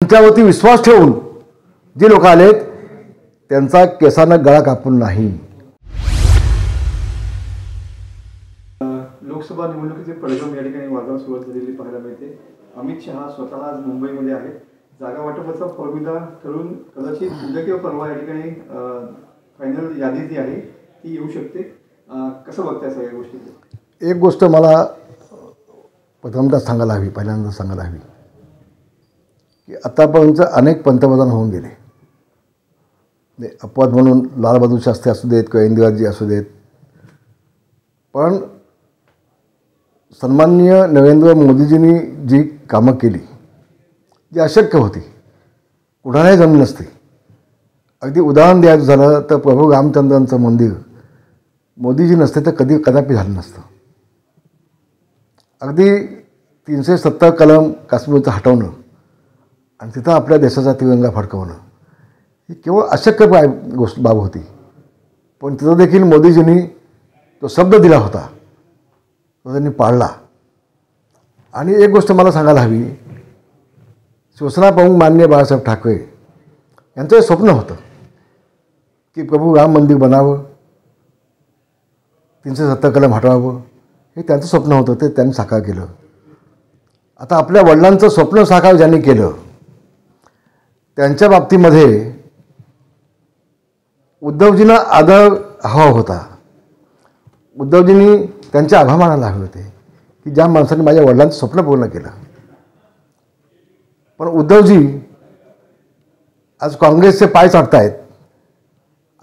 तुमच्यावरती विश्वास ठेवून जे लोक आलेत त्यांचा केसानं गळा कापून नाही. लोकसभा निवडणुकीचे परिणाम या ठिकाणी वादाला सुरुवात झालेली पाहायला मिळते. अमित शहा स्वतः आज मुंबईमध्ये आहेत. जागा वाटपाचा फॉर्म्युला ठरवून कदाचित उद्या किंवा परवा या ठिकाणी फायनल यादी जी आहे ती येऊ शकते. कसं बघताय सगळ्या गोष्टी? एक गोष्ट मला प्रथमतः सांगायला हवी, पहिल्यांदा सांगायला हवी की आतापर्यंत अनेक पंतप्रधान होऊन गेले. अपवाद म्हणून लालबहादूर शास्त्री असू देत किंवा इंदिराजी असू देत, पण सन्माननीय नरेंद्र मोदीजींनी जी कामं केली जी अशक्य होती, कुणालाही जमली नसती. अगदी उदाहरण द्यायचं झालं तर प्रभू रामचंद्रांचं मंदिर मोदीजी नसते तर कदापि झालं नसतं. अगदी 370 कलम काश्मीरचं हटवणं आणि तिथं आपल्या देशाचा तिरंगा फडकवणं ही केवळ अशक्य बाब होती, पण तिथं देखील मोदीजींनी तो शब्द दिला होता तो त्यांनी पाळला. आणि एक गोष्ट मला सांगायला हवी, शिवसेना प्रमुख माननीय बाळासाहेब ठाकरे यांचं हे स्वप्न होतं की प्रभू राम मंदिर बनावं, 370 कलम हटवावं, हे त्यांचं स्वप्न होतं. ते त्यांनी साकार केलं. आता आपल्या वडिलांचं स्वप्न साकार ज्यांनी केलं त्यांच्या बाबतीमध्ये उद्धवजींना आदर हवा होता. उद्धवजींनी त्यांचे आभार मानायला हवे होते की ज्या माणसाने माझ्या वडिलांचं स्वप्न पूर्ण केलं. पण उद्धवजी आज काँग्रेसचे पाय चाटतायत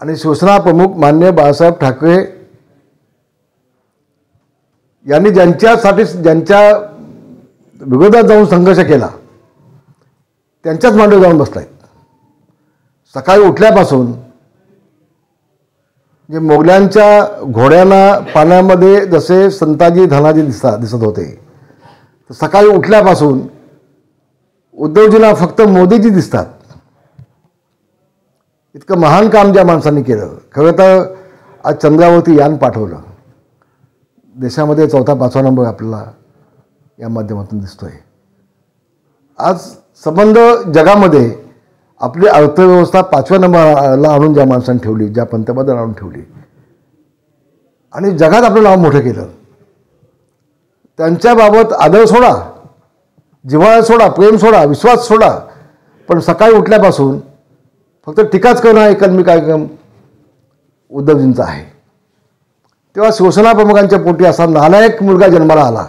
आणि शिवसेना प्रमुख माननीय बाळासाहेब ठाकरे यांनी ज्यांच्या विरोधात जाऊन संघर्ष केला त्यांच्याच मांडीवर जाऊन बसलायत. सकाळी उठल्यापासून जे मोगल्यांच्या घोड्यांना पाण्यामध्ये जसे संताजी धनाजी दिसत होते, तर सकाळी उठल्यापासून उद्धवजींना फक्त मोदीजी दिसतात. इतकं महान काम ज्या माणसांनी केलं. खरं तर आज चंद्रावरती यान पाठवलं. देशामध्ये 4-5 नंबर आपल्याला या माध्यमातून दिसतोय. आज संबंध जगामध्ये आपली अर्थव्यवस्था 5व्या नंबरला आणून ज्या माणसांनी ठेवली, ज्या पंतप्रधान आणून ठेवली आणि जगात आपलं नाव मोठं केलं, त्यांच्याबाबत आदर सोडा, जिव्हाळा सोडा, प्रेम सोडा, विश्वास सोडा, पण सकाळी उठल्यापासून फक्त टीकाच करणं हा एकमेव कार्यक्रम उद्धवजींचा आहे. तेव्हा शिवसेना प्रमुखांच्या पोटी असा नालायक मुलगा जन्माला आला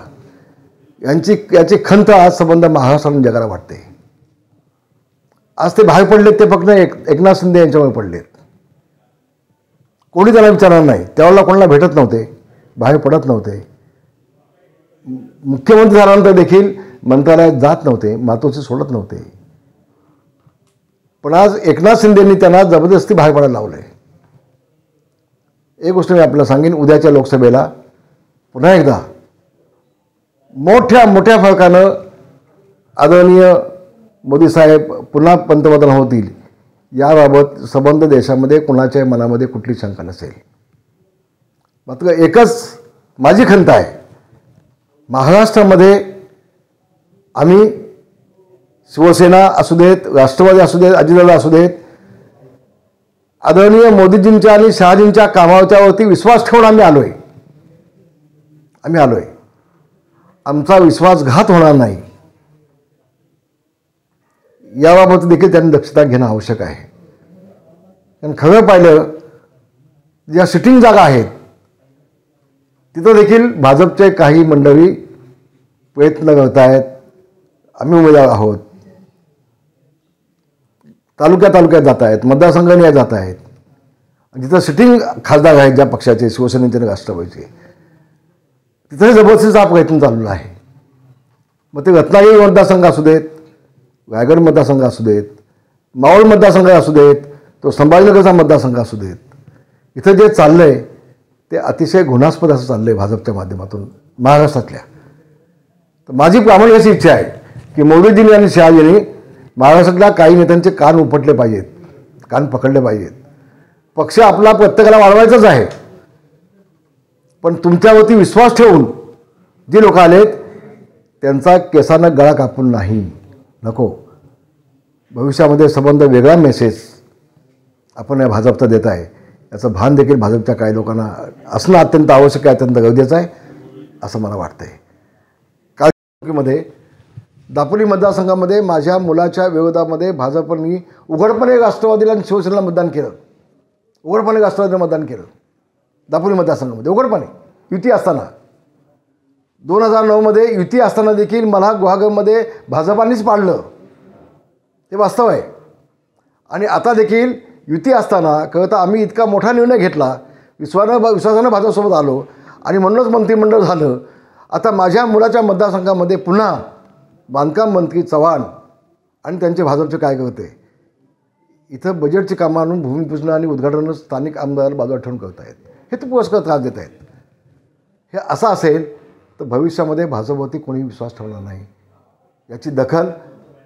याची खंत आज संबंध महाराष्ट्रातून जगाला वाटते. आज ते बाहेर पडलेत ते फक्त एकनाथ शिंदे यांच्यामुळे पडलेत. कोणी त्याला विचारणार नाही. त्यावेळेला कोणाला भेटत नव्हते, बाहेर पडत नव्हते. मुख्यमंत्री झाल्यानंतर देखील मंत्रालयात जात नव्हते, मातोश्री सोडत नव्हते. पण आज एकनाथ शिंदेंनी त्यांना जबरदस्ती बाहेर पडायला लावलंय. एक गोष्ट मी आपल्याला सांगेन, उद्याच्या लोकसभेला पुन्हा एकदा मोठ्या फरकानं आदरणीय मोदी साहेब पुन्हा पंतप्रधान होतील याबाबत संबंध देशामध्ये कुणाच्याही मनामध्ये कुठली शंका नसेल. मात्र एकच माझी खंत आहे, महाराष्ट्रामध्ये आम्ही शिवसेना असू देत, राष्ट्रवादी असू देत, अजितदादा असू देत, आदरणीय मोदीजींच्या आणि शहाजींच्या कामावरती विश्वास ठेवून आम्ही आलोय. आमचा विश्वासघात होणार नाही याबाबत देखील त्यांनी दक्षता घेणं आवश्यक आहे. कारण खरं पाहिलं, ज्या सिटिंग जागा आहेत तिथं देखील भाजपचे काही मंडळी प्रयत्न करत आहेत. आम्ही उमेदवार आहोत, तालुक्यात जात आहेत, मतदारसंघाने जात आहेत. जिथं सिटिंग खासदार आहेत ज्या पक्षाचे, शिवसेनेचे आणि राष्ट्रवादीचे, तिथंही जबरदस्तीचा प्रयत्न चाललेला आहे. मग ते रत्नागिरी मतदारसंघ असू देत, रायगड मतदारसंघ असू देत, मावळ मतदारसंघ असू देत, तो संभाजीनगरचा मतदारसंघ असू देत, इथं जे चाललंय ते अतिशय घृणास्पद असं चाललंय भाजपच्या माध्यमातून महाराष्ट्रातल्या. तर माझी प्रामाणिक अशी इच्छा आहे की मोदीजींनी आणि शहाजींनी महाराष्ट्रातल्या काही नेत्यांचे कान उपटले पाहिजेत, कान पकडले पाहिजेत. पक्ष आपला प्रत्येकाला वाढवायचाच आहे, पण तुमच्यावरती विश्वास ठेवून जे लोक आलेत त्यांचा केसानं गळा कापून नाही, नको. भविष्यामध्ये संबंध वेगळा मेसेज आपण या भाजपचा देत आहे याचं भान देखील भाजपच्या काही लोकांना असणं अत्यंत आवश्यक आहे, अत्यंत गरजेचं आहे असं मला वाटतं आहे. कालमध्ये दापोली मतदारसंघामध्ये माझ्या मुलाच्या विरोधामध्ये भाजपनी उघडपणे राष्ट्रवादीला आणि शिवसेनेला मतदान केलं. उघडपणे राष्ट्रवादीला मतदान केलं दापोली मतदारसंघामध्ये, उघडपणे युती असताना. 2009मध्ये युती असताना देखील मला गुहागरमध्ये भाजपानेच पाडलं, ते वास्तव आहे. आणि आता देखील युती असताना कळतं आम्ही इतका मोठा निर्णय घेतला, विश्वासानं भाजपसोबत आलो आणि म्हणूनच मंत्रिमंडळ झालं. आता माझ्या मुलाच्या मतदारसंघामध्ये पुन्हा बांधकाम मंत्री चव्हाण आणि त्यांचे भाजपचे कार्यकर्ते इथं बजेटची कामं आणून भूमिपूजन आणि उद्घाटन स्थानिक आमदार बाजूला ठेवून करत आहेत. हे तर पुरस्कार त्रास देत आहेत. हे असं असेल तर भविष्यामध्ये भाजपवरती कोणी विश्वास ठेवणार नाही. याची दखल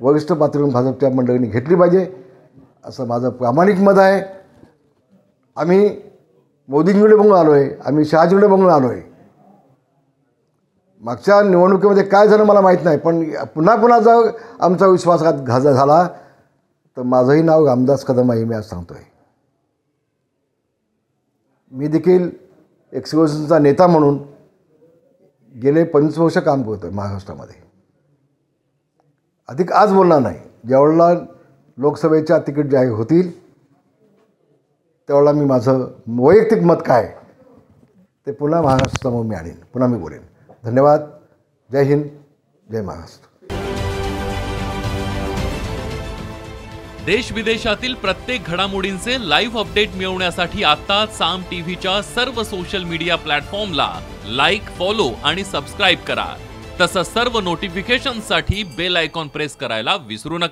वरिष्ठ पातळीवरून भाजपच्या मंडळींनी घेतली पाहिजे असं माझं प्रामाणिक मत आहे. आम्ही मोदींकडे बघून आलो आहे, आम्ही शहाजीकडे बघून आलो आहे. मागच्या निवडणुकीमध्ये काय झालं मला माहीत नाही, पण पुन्हा जर आमचा विश्वासघात झाला तर माझंही नाव रामदास कदम आहे, मी आज सांगतो आहे. मी देखील एक शिवसेनेचा नेता म्हणून गेले 25 वर्ष काम करतो आहे महाराष्ट्रामध्ये. अधिक आज बोलणार नाही. ज्यावेळेला लोकसभेच्या तिकीट जाहीर होतील त्यावेळेला मी माझं वैयक्तिक मत काय ते पुन्हा महाराष्ट्रासमोर मी आणीन, पुन्हा मी बोलेन. धन्यवाद. जय हिंद, जय महाराष्ट्र. देश विदेशातील प्रत्येक घडामोडींचे लाईव्ह अपडेट मिळवण्यासाठी आता साम टीव्हीच्या सर्व सोशल मीडिया प्लॅटफॉर्मला लाईक, फॉलो आणि सबस्क्राईब करा. तसंच सर्व नोटिफिकेशनसाठी बेल आयकॉन प्रेस करायला विसरू नका.